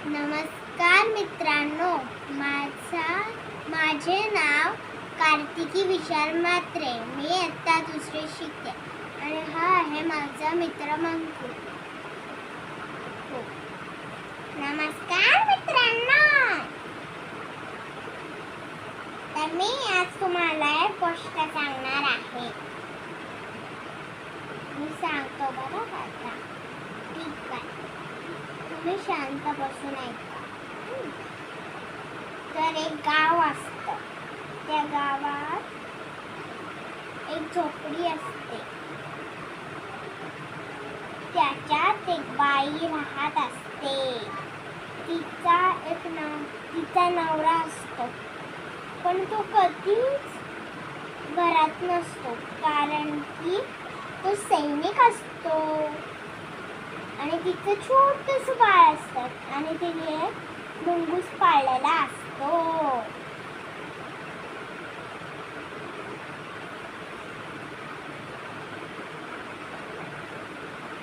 नमस्कार मित्रांनो, माझे नाव कार्तिकी विशाल म्हात्रे. मी इयत्ता दुसरी शिकते आणि हा आहे माझा मित्र मंकू. नमस्कार मित्रांनो, तर मी आज तुम्हाला एक गोष्ट सांगणार आहे. मी सांगतो बघा आता. ठीक आहे, तुम्ही शांत बसून ऐका. तर एक गाव असतं. त्या गावात एक झोपडी असते. त्याच्यात एक बाई राहत असते. तिचा नवरा असतो, पण तो कधीच घरात नसतो, कारण की तो सैनिक असतो. आणि तिचं छोटंसं बाळ असतं आणि तिने मुंगूस पाळलेला असतो.